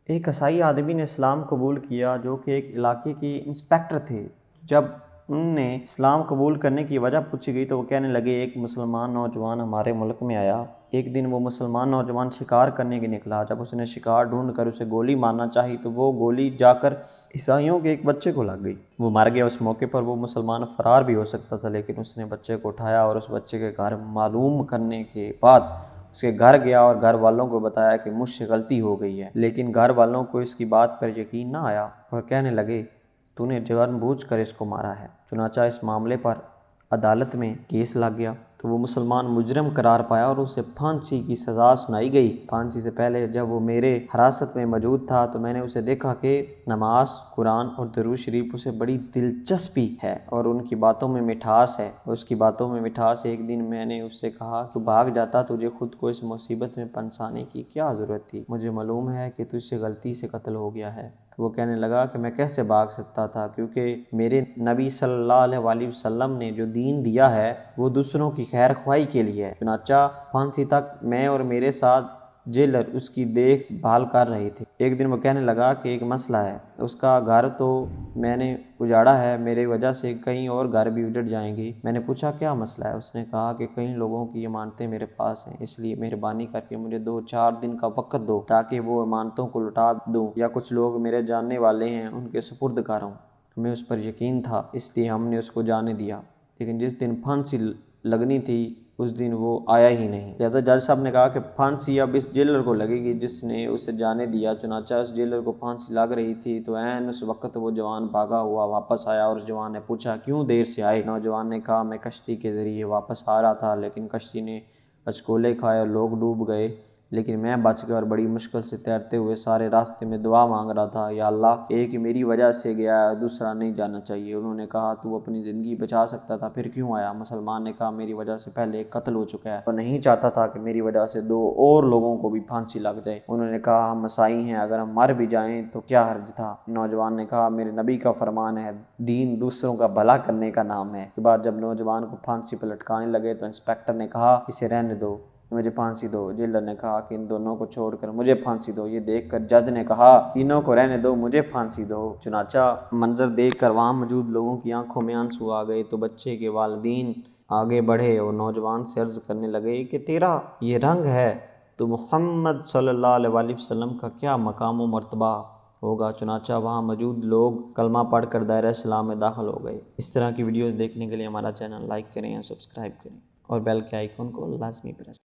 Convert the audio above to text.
ایک عیسائی آدمی نے اسلام قبول کیا جو کہ ایک علاقے کی انسپیکٹر تھے۔ جب انہوں نے اسلام قبول کرنے کی وجہ پوچھی گئی تو وہ کہنے لگے ایک مسلمان نوجوان ہمارے ملک میں آیا۔ ایک دن وہ مسلمان نوجوان شکار کرنے کے نکلا۔ جب اس نے شکار ڈھونڈ کر اسے گولی مارنا چاہی تو وہ گولی جا کر عیسائیوں کے ایک بچے کو لگ گئی۔ وہ مر گیا۔ اس موقع پر وہ مسلمان فرار بھی ہو سکتا تھا، لیکن اس نے بچے کو اٹھایا اور اس بچے کے گھر معلوم کرنے کے بعد اس کے گھر گیا اور گھر والوں کو بتایا کہ مجھ سے غلطی ہو گئی ہے۔ لیکن گھر والوں کو اس کی بات پر یقین نہ آیا اور کہنے لگے تو نے جان بوجھ کر اس کو مارا ہے۔ چنانچہ اس معاملے پر عدالت میں کیس لگ گیا تو وہ مسلمان مجرم قرار پایا اور اسے پھانسی کی سزا سنائی گئی۔ پھانسی سے پہلے جب وہ میرے حراست میں موجود تھا تو میں نے اسے دیکھا کہ نماز، قرآن اور درود شریف اسے بڑی دلچسپی ہے اور ان کی باتوں میں مٹھاس ہے۔ اس کی باتوں میں مٹھاس ہے۔ ایک دن میں نے اس سے کہا تو بھاگ جاتا، تجھے خود کو اس مصیبت میں پھنسانے کی کیا ضرورت تھی؟ مجھے معلوم ہے کہ تجھ سے غلطی سے قتل ہو گیا ہے۔ وہ کہنے لگا کہ میں کیسے بھاگ سکتا تھا، کیونکہ میرے نبی صلی اللہ علیہ وسلم نے جو دین دیا ہے وہ دوسروں کی خیر خواہی کے لیے ہے۔ چنانچہ پھانسی تک میں اور میرے ساتھ جیلر اس کی دیکھ بھال کر رہے تھے۔ ایک دن وہ کہنے لگا کہ ایک مسئلہ ہے، اس کا گھر تو میں نے اجاڑا ہے، میری وجہ سے کئی اور گھر بھی اجڑ جائیں گے۔ میں نے پوچھا کیا مسئلہ ہے؟ اس نے کہا کہ کئی لوگوں کی امانتیں میرے پاس ہیں، اس لیے مہربانی کر کے مجھے 2-4 دن کا وقت دو تاکہ وہ امانتوں کو لوٹا دوں، یا کچھ لوگ میرے جاننے والے ہیں ان کے سپرد کروں۔ ہمیں اس پر یقین تھا اس لیے ہم نے اس کو جانے دیا، لیکن جس دن پھانسی لگنی تھی اس دن وہ آیا ہی نہیں۔ لہذا جج صاحب نے کہا کہ پھانسی اب اس جیلر کو لگے گی جس نے اسے جانے دیا۔ چنانچہ اس جیلر کو پھانسی لگ رہی تھی تو عین اس وقت وہ جوان بھاگا ہوا واپس آیا اور اس جوان نے پوچھا کیوں دیر سے آئے؟ نوجوان نے کہا میں کشتی کے ذریعے واپس آ رہا تھا، لیکن کشتی نے اچکولے کھائے اور لوگ ڈوب گئے، لیکن میں بچ گیا اور بڑی مشکل سے تیرتے ہوئے سارے راستے میں دعا مانگ رہا تھا، یا اللہ ایک میری وجہ سے گیا ہے، دوسرا نہیں جانا چاہیے۔ انہوں نے کہا تو اپنی زندگی بچا سکتا تھا، پھر کیوں آیا؟ مسلمان نے کہا میری وجہ سے پہلے ایک قتل ہو چکا ہے اور نہیں چاہتا تھا کہ میری وجہ سے 2 اور لوگوں کو بھی پھانسی لگ جائے۔ انہوں نے کہا ہم عیسائی ہیں، اگر ہم مر بھی جائیں تو کیا حرج تھا؟ نوجوان نے کہا میرے نبی کا فرمان ہے، دین دوسروں کا بھلا کرنے کا نام ہے۔ اس کے بعد جب نوجوان کو پھانسی پہ لٹکانے لگے تو انسپیکٹر نے کہا اسے رہنے دو، مجھے پھانسی دو۔ جیلر نے کہا کہ ان دونوں کو چھوڑ کر مجھے پھانسی دو۔ یہ دیکھ کر جج نے کہا تینوں کو رہنے دو، مجھے پھانسی دو۔ چنانچہ منظر دیکھ کر وہاں موجود لوگوں کی آنکھوں میں آنسو آ گئے تو بچے کے والدین آگے بڑھے اور نوجوان سے عرض کرنے لگے کہ تیرا یہ رنگ ہے تو محمد صلی اللہ علیہ وسلم کا کیا مقام و مرتبہ ہوگا؟ چنانچہ وہاں موجود لوگ کلمہ پڑھ کر دائرہ اسلام میں داخل ہو گئے۔ اس طرح کی ویڈیوز دیکھنے کے لیے ہمارا چینل لائک کریں اور سبسکرائب کریں اور بیل کے آئیکن کو لازمی پریس